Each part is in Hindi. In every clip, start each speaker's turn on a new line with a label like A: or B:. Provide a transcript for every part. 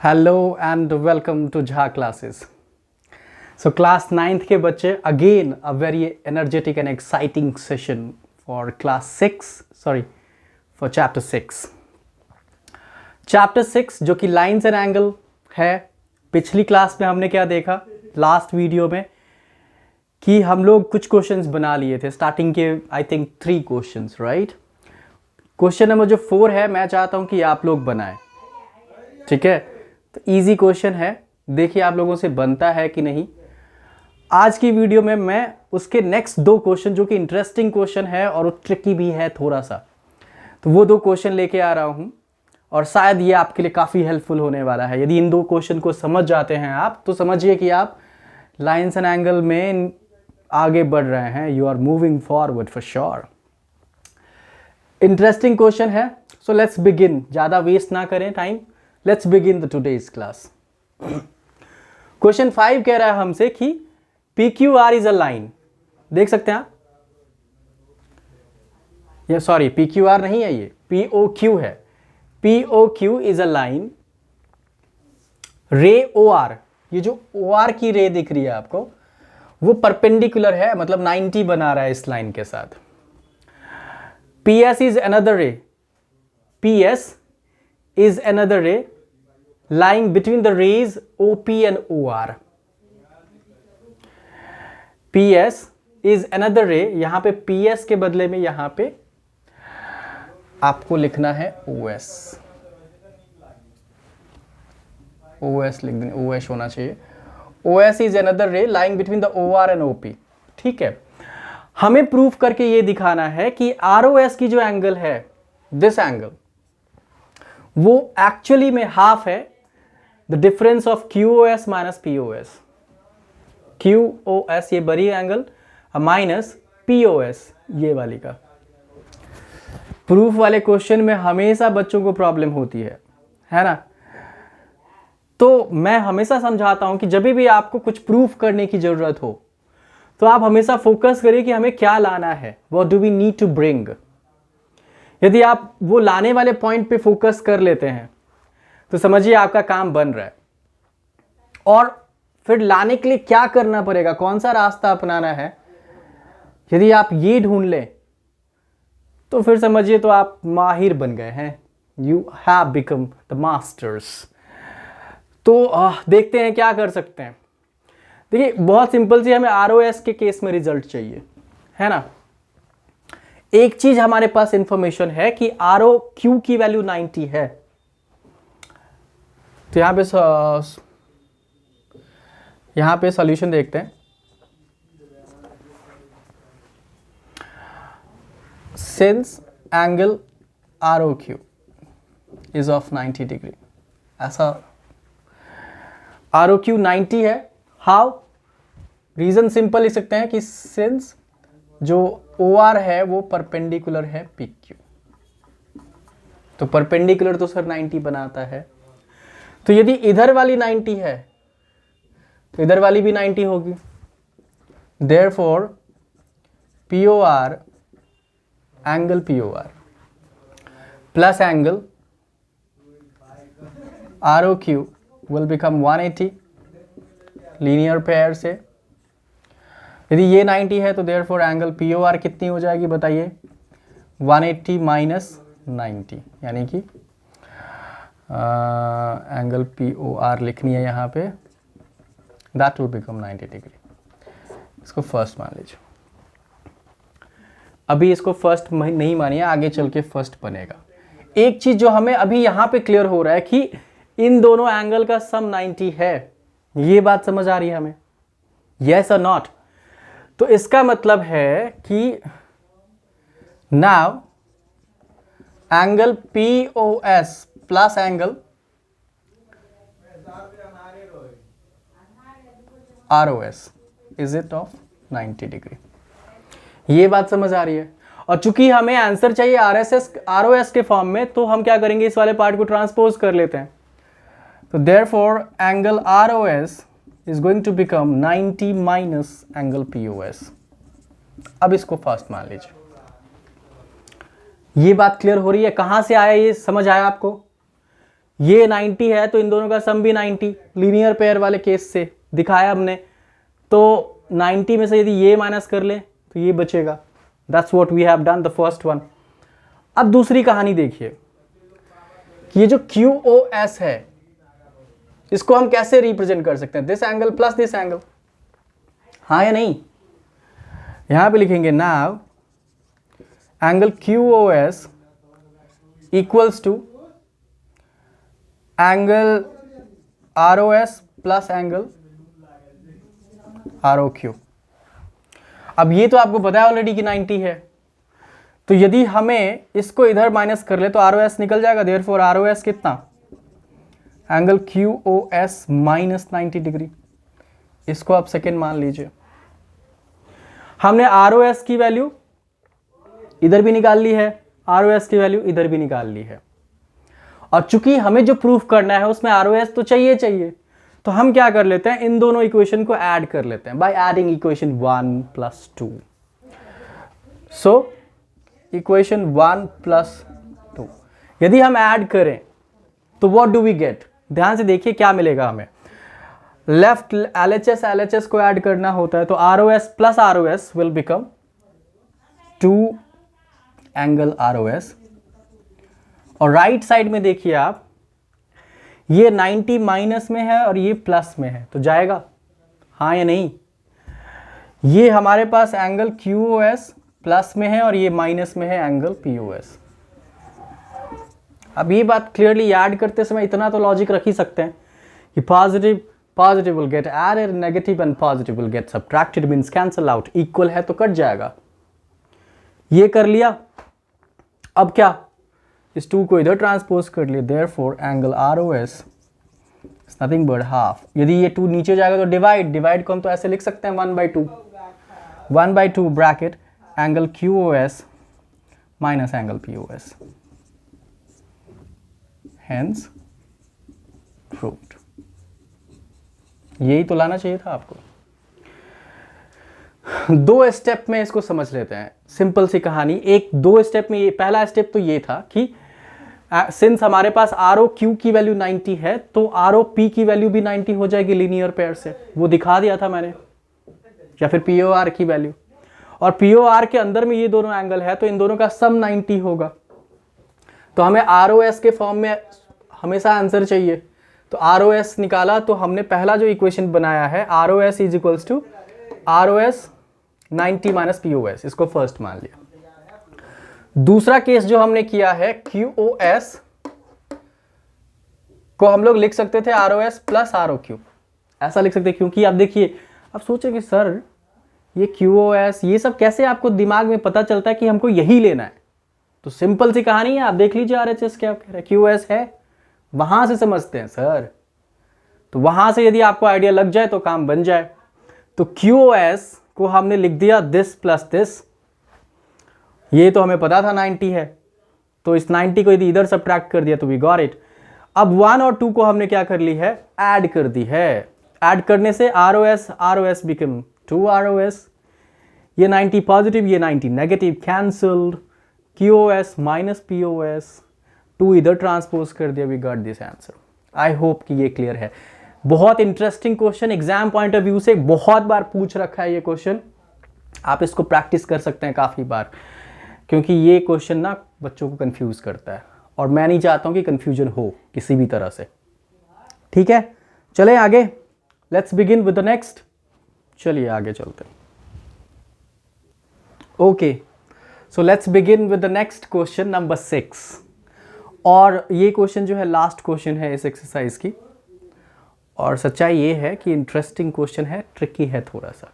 A: Hello and welcome to Jha classes. So class 9th के बच्चे again a very energetic and exciting session for class 6 for chapter 6. Chapter 6 जो कि lines and angle है. पिछली क्लास में हमने क्या देखा लास्ट वीडियो में कि हम लोग कुछ क्वेश्चंस बना लिए थे स्टार्टिंग के I think 3 questions right. Question number जो 4 है मैं चाहता हूं कि आप लोग बनाएं. ठीक है, तो इजी क्वेश्चन है, देखिए आप लोगों से बनता है कि नहीं. आज की वीडियो में मैं उसके नेक्स्ट 2 क्वेश्चन जो कि इंटरेस्टिंग क्वेश्चन है और वो ट्रिकी भी है थोड़ा सा, तो वो 2 क्वेश्चन लेके आ रहा हूं और शायद ये आपके लिए काफ़ी हेल्पफुल होने वाला है. यदि इन 2 क्वेश्चन को समझ जाते हैं आप तो समझिए कि आप लाइन्स एंड एंगल में आगे बढ़ रहे हैं. You are moving forward for sure. Interesting question है, सो लेट्स बिगिन. ज़्यादा वेस्ट ना करें time, let's begin the today's class. Question 5 कह रहा है हमसे कि P Q R is a line. देख सकते हैं आप, ये सॉरी पी क्यू आर नहीं है, ये पी ओ क्यू है. P O Q is a line. Ray O are, ये जो ओ आर की रे दिख रही है आपको वो परपेंडिकुलर है, मतलब 90 बना रहा है इस लाइन के साथ. पी एस इज अनदर रे. P S is another ray lying between the rays OP and OR. PS is another ray. यहां पे PS के बदले में यहां पे आपको लिखना है OS. OS लिख दें, OS होना चाहिए. OS is another ray lying between the OR and OP. ठीक है, हमें प्रूफ करके ये दिखाना है कि ROS की जो एंगल है, दिस एंगल, वो एक्चुअली में हाफ है the difference of QoS minus PoS. QoS ये बड़ी एंगल माइनस PoS ये वाली का. प्रूफ वाले क्वेश्चन में हमेशा बच्चों को प्रॉब्लम होती है ना. तो मैं हमेशा समझाता हूं कि जब भी आपको कुछ प्रूफ करने की जरूरत हो तो आप हमेशा फोकस करिए कि हमें क्या लाना है, what do we need to bring. यदि आप वो लाने वाले पॉइंट पे फोकस कर लेते हैं तो समझिए आपका काम बन रहा है. और फिर लाने के लिए क्या करना पड़ेगा, कौन सा रास्ता अपनाना है, यदि आप ये ढूंढ लें तो फिर समझिए तो आप माहिर बन गए हैं. You have become the masters. तो देखते हैं क्या कर सकते हैं. देखिए बहुत सिंपल सी, हमें ROS के केस में रिजल्ट चाहिए, है ना. एक चीज हमारे पास इंफॉर्मेशन है कि ROQ की वैल्यू 90 है. तो यहां पे सॉल्यूशन देखते हैं. Since angle ROQ is of 90 degree, ऐसा ROQ 90 है. हाउ, रीजन सिंपल लिख सकते हैं कि सिंस जो OR है वो परपेंडिकुलर है PQ. तो परपेंडिकुलर तो सर 90 बनाता है. तो यदि इधर वाली 90 है तो इधर वाली भी 90 होगी. Therefore POR angle POR plus angle ROQ will become 180 linear pair से. यदि ये 90 है तो देयरफॉर एंगल POR कितनी हो जाएगी बताइए, 180 माइनस 90, यानी कि एंगल POR लिखनी है यहाँ पे, दैट विल बिकम 90 डिग्री. इसको फर्स्ट मान लीजिए. अभी इसको फर्स्ट नहीं मानिए, आगे चल के फर्स्ट बनेगा. एक चीज जो हमें अभी यहाँ पे क्लियर हो रहा है कि इन दोनों एंगल का सम 90 है. ये बात समझ आ रही है हमें, यस और नॉट. तो इसका मतलब है कि now angle POS plus angle ROS is it of 90 degree. ये बात समझ आ रही है. और चूंकि हमें आंसर चाहिए ROS के फॉर्म में, तो हम क्या करेंगे, इस वाले पार्ट को ट्रांसपोज कर लेते हैं. तो therefore angle ROS is going to become 90 minus angle POS. अब इसको फर्स्ट मान लीजिए. ये बात क्लियर हो रही है, कहां से आया ये समझ आया आपको. ये 90 है तो इन दोनों का सम भी 90, लीनियर पेयर वाले केस से दिखाया हमने। तो 90 में से यदि ये माइनस कर ले तो ये बचेगा। That's what we have done the first one. अब दूसरी कहानी देखिए कि ये जो QoS है इसको हम कैसे रिप्रेजेंट कर सकते हैं, this angle plus this angle, हाँ या नहीं। यहां पे लिखेंगे now angle QoS equals to angle ROS plus angle ROQ। अब ये तो आपको पता है ऑलरेडी कि 90 है, तो यदि हमें इसको इधर माइनस कर ले तो ROS निकल जाएगा। देयरफॉर ROS कितना, एंगल QoS माइनस 90 डिग्री। इसको आप सेकेंड मान लीजिए। हमने ROS की वैल्यू इधर भी निकाल ली है, ROS की वैल्यू इधर भी निकाल ली है, और चूंकि हमें जो प्रूफ करना है उसमें ROS तो चाहिए, तो हम क्या कर लेते हैं, इन दोनों इक्वेशन को ऐड कर लेते हैं by adding equation 1 + 2। So equation 1 + 2 यदि हम ऐड करें तो व्हाट डू वी गेट, ध्यान से देखिए क्या मिलेगा हमें। लेफ्ट LHS को ऐड करना होता है तो ROS plus ROS will become 2 angle ROS, और राइट साइड में देखिए आप, ये 90 माइनस में है और ये प्लस में है, तो जाएगा, हाँ या नहीं। ये हमारे पास एंगल QoS प्लस में है और ये माइनस में है एंगल POS। अब ये बात क्लियरली ऐड करते समय इतना तो लॉजिक रख ही सकते हैं कि positive will get added, negative and positive will get subtracted, means cancel out, equal है तो कट जाएगा। ये कर लिया। अब क्या, इस 2 को इधर ट्रांसपोज कर लिए, therefore angle ROS is nothing but half. यदि ये 2 नीचे जाएगा तो डिवाइड को हम तो ऐसे लिख सकते हैं 1/2 bracket angle QoS minus angle POS, hence proved. यही तो लाना चाहिए था आपको। 2 स्टेप में इसको समझ लेते हैं, सिंपल सी कहानी। 2 स्टेप में, ये पहला स्टेप तो ये था कि सिंस हमारे पास ROQ की वैल्यू 90 है तो ROP की वैल्यू भी 90 हो जाएगी लीनियर पेयर से, वो दिखा दिया था मैंने, या फिर POR की वैल्यू, और POR के अंदर में ये दोनों एंगल है तो इन दोनों का सम 90 होगा। तो हमें ROS के फॉर्म में हमेशा आंसर चाहिए, तो ROS निकाला तो हमने पहला जो इक्वेशन बनाया है ROS is equals to ROS 90 minus POS, इसको फर्स्ट मान लिया। दूसरा केस जो हमने किया है QoS को हम लोग लिख सकते थे ROS प्लस ROQ, ऐसा लिख सकते, क्योंकि आप देखिए, आप सोचें कि सर ये QoS ये सब कैसे आपको दिमाग में पता चलता है कि हमको यही लेना है। तो सिंपल सी कहानी है, आप देख लीजिए RHS क्या कह रहा है, QoS है, वहां से समझते हैं सर। तो वहां से यदि आपको आइडिया लग जाए तो काम बन जाए। तो QoS को हमने लिख दिया दिस प्लस दिस, ये तो हमें पता था 90 है, तो इस 90 को यदि इधर सब्ट्रैक्ट कर दिया तो वी गॉट इट। अब 1 और 2 को हमने क्या कर ली है, ऐड कर दी है। ऐड करने से ROS बिकम 2 ROS, ये 90 पॉजिटिव, ये 90 negative, cancelled, QoS minus POS, 2 इधर ट्रांसपोज कर दिया, we got this answer. I hope कि ये क्लियर है। बहुत interesting question, exam point of view से बहुत बार पूछ रखा है ये क्वेश्चन, आप इसको प्रैक्टिस कर सकते हैं काफ़ी बार, क्योंकि ये क्वेश्चन ना बच्चों को कंफ्यूज करता है और मैं नहीं चाहता हूँ कि कंफ्यूजन हो किसी भी तरह से। ठीक है, चले आगे, let's begin with the next. चलिए आगे चलते हैं। Okay, so let's begin with the next question number 6, और ये क्वेश्चन जो है लास्ट क्वेश्चन है इस एक्सरसाइज की, और सच्चाई ये है कि इंटरेस्टिंग क्वेश्चन है, ट्रिकी है थोड़ा सा।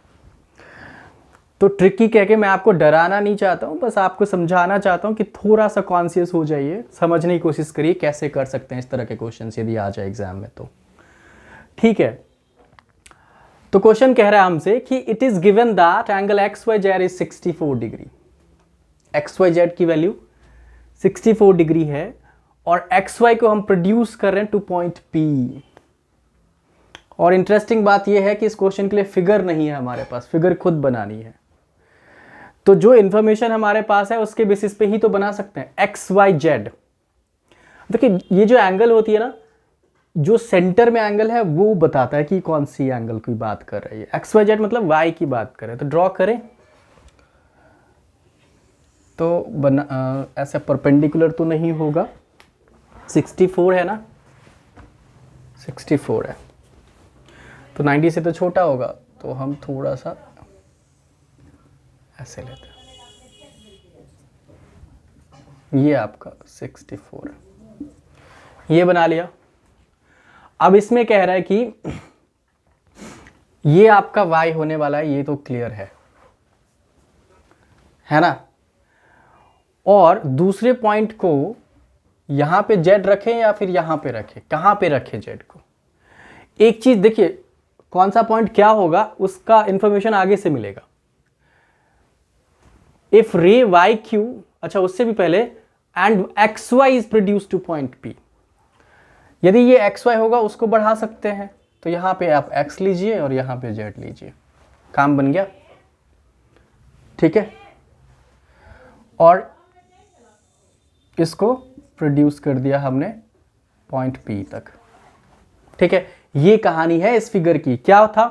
A: तो ट्रिकी कह के मैं आपको डराना नहीं चाहता हूँ, बस आपको समझाना चाहता हूँ कि थोड़ा सा कॉन्शियस हो जाइए, समझने की कोशिश करिए कैसे कर सकते हैं इस तरह के क्वेश्चन यदि आ जाए एग्जाम में तो। ठीक है, तो क्वेश्चन कह रहा है हमसे कि it is given that angle XYZ is 64 degree. XYZ की वैल्यू 64 डिग्री है और XY को हम प्रोड्यूस कर रहे हैं टू पॉइंट P। और इंटरेस्टिंग बात यह है कि इस क्वेश्चन के लिए फिगर नहीं है हमारे पास, फिगर खुद बनानी है। तो जो इंफॉर्मेशन हमारे पास है उसके बेसिस पे ही तो बना सकते हैं। XYZ, देखिए ये जो एंगल होती है ना, जो सेंटर में एंगल है वो बताता है कि कौन सी एंगल की बात कर रही है। एक्स वाई जेड मतलब वाई की बात करें तो ड्रॉ करें तो ऐसा परपेंडिकुलर तो नहीं होगा। 64 है ना, 64 है तो 90 से तो छोटा होगा, तो हम थोड़ा सा ऐसे लेते हैं। ये आपका 64 ये बना लिया। अब इसमें कह रहा है कि ये आपका y होने वाला है, ये तो क्लियर है ना। और दूसरे पॉइंट को यहां पे z रखें या फिर यहां पे रखें, कहां पे रखें z को। एक चीज देखिए, कौन सा पॉइंट क्या होगा उसका इंफॉर्मेशन आगे से मिलेगा। इफ रे वाई क्यू, अच्छा उससे भी पहले, and X Y is produce to point P, यदि ये एक्स वाई होगा उसको बढ़ा सकते हैं, तो यहां पे आप x लीजिए और यहां पे z लीजिए, काम बन गया। ठीक है, और इसको प्रोड्यूस कर दिया हमने पॉइंट P तक। ठीक है, ये कहानी है इस फिगर की। क्या था,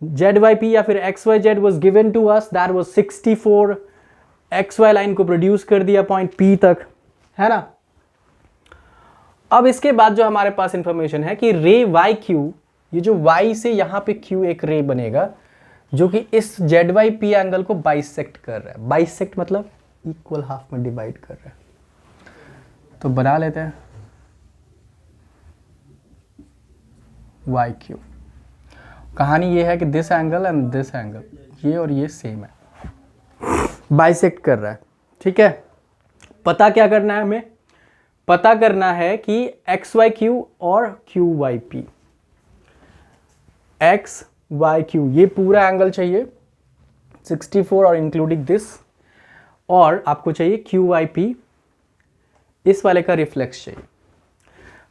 A: ZYP या फिर XYZ was given to us, that was 64, XY line को प्रोड्यूस कर दिया पॉइंट P तक, है ना। अब इसके बाद जो हमारे पास इंफॉर्मेशन है कि रे YQ, ये जो Y से यहां पे Q एक रे बनेगा जो कि इस ZYP एंगल को बाइसेक्ट कर रहा है। बाइसेक्ट मतलब इक्वल हाफ में डिवाइड कर रहा है। तो बना लेते हैं YQ। कहानी ये है कि this angle and this angle, ये और ये सेम है, बाइसेक्ट कर रहा है। ठीक है, पता क्या करना है हमें, पता करना है कि XYQ और QYP, XYQ ये पूरा एंगल चाहिए 64 और इंक्लूडिंग दिस, और आपको चाहिए QYP, इस वाले का रिफ्लेक्स चाहिए।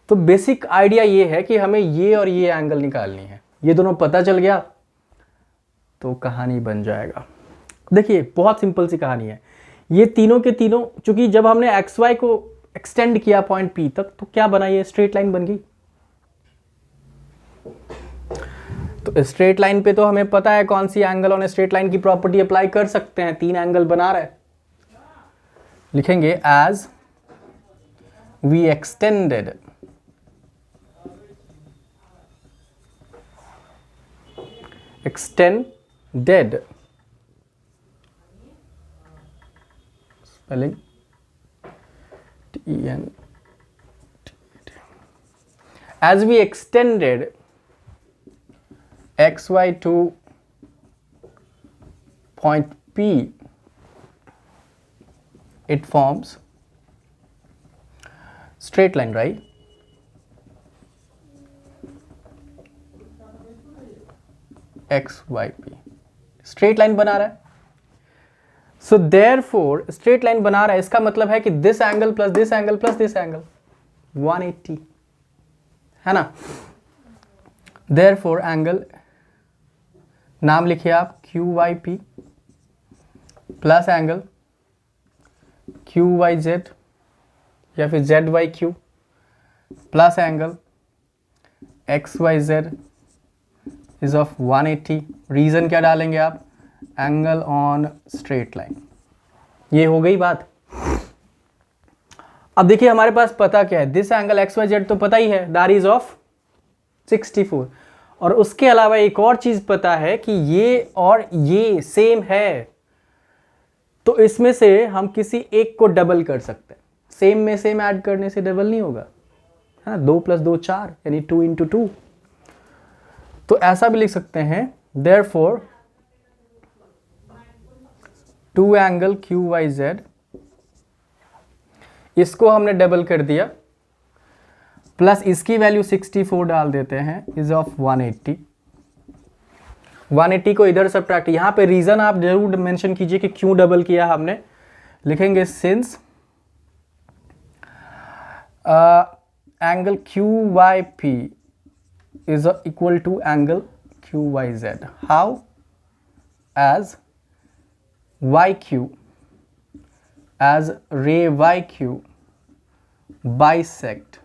A: तो बेसिक आइडिया ये है कि हमें ये और ये एंगल निकालनी है। ये दोनों पता चल गया तो कहानी बन जाएगा। देखिए बहुत सिंपल सी कहानी है। ये तीनों के तीनों, चूंकि जब हमने XY को एक्सटेंड किया पॉइंट P तक तो क्या बना, ये स्ट्रेट लाइन बन गई। तो स्ट्रेट लाइन पे तो हमें पता है कौन सी एंगल ऑन स्ट्रेट लाइन की प्रॉपर्टी अप्लाई कर सकते हैं। तीन एंगल बना रहा है, लिखेंगे as we extended spelling TEN, as we extended XY to point P, it forms straight line, right? XYP straight line बना रहा है। सो देयरफॉर स्ट्रेट लाइन बना रहा है, इसका मतलब है कि this angle plus this angle plus this angle 180, है ना। देयरफॉर एंगल, नाम लिखिए आप QYP प्लस एंगल QYZ या फिर ZYQ plus angle XYZ is of 180। Reason क्या डालेंगे आप, एंगल ऑन स्ट्रेट लाइन। ये हो गई बात। अब देखिए हमारे पास पता क्या है, दिस एंगल XYZ तो पता ही है, दैट इज ऑफ 64, और उसके अलावा एक और चीज पता है कि ये और ये सेम है, तो इसमें से हम किसी एक को डबल कर सकते हैं। सेम में सेम ऐड करने से डबल नहीं होगा, है ना। 2 + 2 4, यानी 2 × 2। तो ऐसा भी लिख सकते हैं, therefore 2 एंगल QYZ, इसको हमने डबल कर दिया, प्लस इसकी वैल्यू 64 डाल देते हैं, इज ऑफ 180। 180 को इधर सब्ट्रैक्ट, यहां पे रीजन आप जरूर मेंशन कीजिए कि क्यों डबल किया हमने। लिखेंगे since angle QYP is equal to angle QYZ. How? As YQ, as ray YQ bisect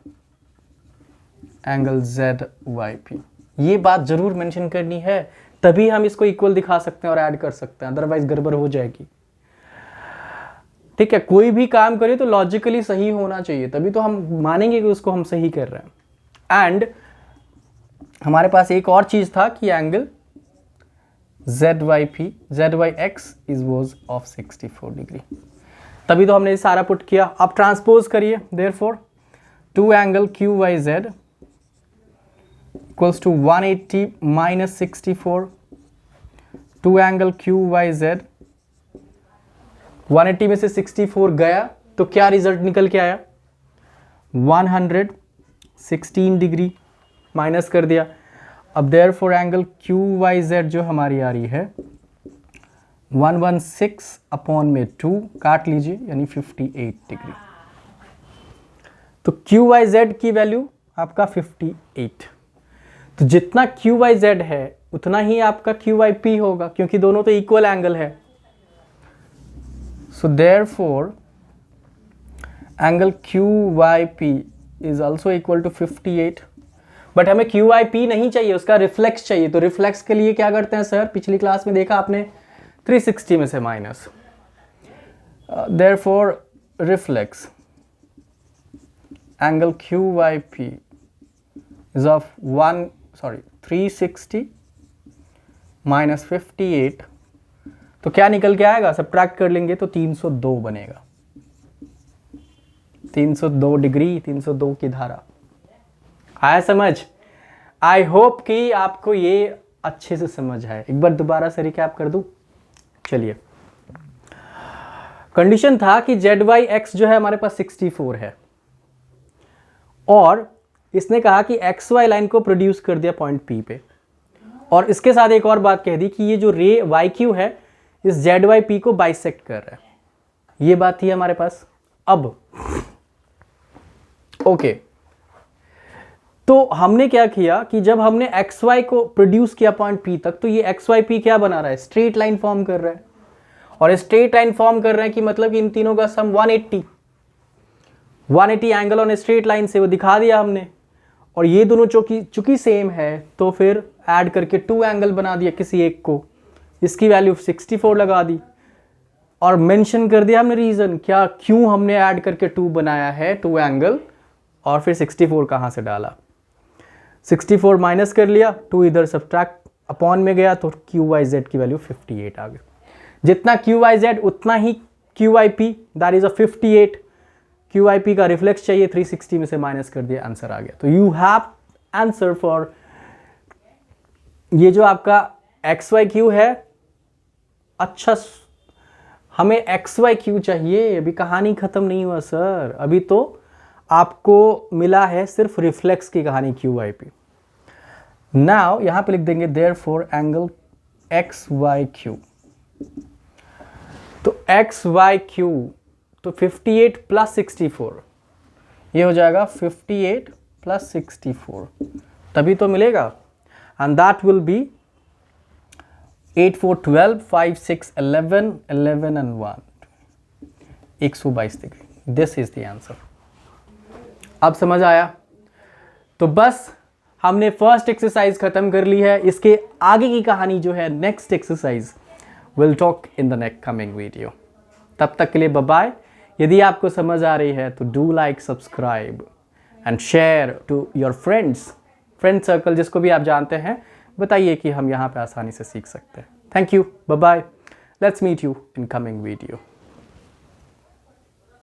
A: angle ZYP। ये बात जरूर मेंशन करनी है, तभी हम इसको इक्वल दिखा सकते हैं और ऐड कर सकते हैं, अदरवाइज गड़बड़ हो जाएगी। ठीक है, कोई भी काम करें तो लॉजिकली सही होना चाहिए, तभी तो हम मानेंगे कि उसको हम सही कर रहे हैं। एंड हमारे पास एक और चीज था कि angle ZYX is was of 64 degree, तभी तो हमने सारा पुट किया। अब ट्रांसपोज करिए, therefore 2 angle QYZ equals to 180 minus 64, 2 angle QYZ 180 में से 64 गया तो क्या रिजल्ट निकल के आया, 116 डिग्री, माइनस कर दिया। अब देयरफॉर एंगल QYZ जो हमारी आ रही है 116 अपॉन में 2 काट लीजिए, यानी 58 डिग्री। तो QYZ की वैल्यू आपका 58। तो जितना QYZ है उतना ही आपका QYP होगा, क्योंकि दोनों तो इक्वल एंगल है। So therefore angle QYP is also equal to 58, but हमें QYP नहीं चाहिए, उसका रिफ्लेक्स चाहिए। तो रिफ्लेक्स के लिए क्या करते हैं सर, पिछली क्लास में देखा आपने 360 में से minus, therefore reflex angle QYP is of 360 minus 58, तो क्या निकल के आएगा, सब्ट्रैक्ट कर लेंगे तो 302 बनेगा। 302 डिग्री, 302 की धारा। आया समझ? आई होप कि आपको ये अच्छे से समझ आए। एक बार दोबारा से रिकैप कर दूं। चलिए, कंडीशन था कि ZYX जो है हमारे पास 64 है, और इसने कहा कि XY लाइन को प्रोड्यूस कर दिया पॉइंट P पे, और इसके साथ एक और बात कह दी कि ये जो रे YQ है इस ZYP को बाइसेक्ट कर रहा है। ये बात थी हमारे पास। अब ओके, तो हमने क्या किया कि जब हमने XY को प्रोड्यूस किया पॉइंट P तक, तो ये XYP क्या बना रहा है, स्ट्रेट लाइन फॉर्म कर रहा है। और स्ट्रेट लाइन फॉर्म कर रहे हैं कि मतलब कि इन तीनों का सम 180 एंगल ऑन स्ट्रेट लाइन से वो दिखा दिया हमने। और ये दोनों चूंकि सेम है तो फिर ऐड करके 2 एंगल बना दिया किसी एक को, इसकी वैल्यू 64 लगा दी, और मेंशन कर दिया हमने रीजन क्या, क्यों हमने ऐड करके 2 बनाया है, 2 एंगल, और फिर 64 कहां से डाला। 64 माइनस कर लिया, 2 इधर सब्ट्रैक्ट अपॉन में गया, तो QYZ की वैल्यू 58 आ गई। जितना QYZ उतना ही QYP, दैट इज 58। QYP का रिफ्लेक्स चाहिए, 360 में से माइनस कर दिया, आंसर आ गया। तो यू हैव आंसर फॉर ये जो आपका XYQ है। अच्छा, हमें XYQ चाहिए, अभी कहानी खत्म नहीं हुआ सर, अभी तो आपको मिला है सिर्फ रिफ्लेक्स की कहानी QYP। नाउ यहां पे लिख देंगे देयरफॉर एंगल XYQ। तो XYQ तो 58 प्लस 64, ये हो जाएगा 58 प्लस 64, तभी तो मिलेगा। And that will be 8 4 12 5 6 11 11 and 1 122 degree. This is the answer. अब समझ आया? तो बस हमने फर्स्ट एक्सरसाइज खत्म कर ली है। इसके आगे की कहानी जो है, next exercise will talk in the next coming video. तब तक के लिए बाय बाय। यदि आपको समझ आ रही है तो do like, subscribe and share to your friend circle, जिसको भी आप जानते हैं, बताइए कि हम यहाँ पे आसानी से सीख सकते हैं। Thank you, bye bye, let's meet you in coming video.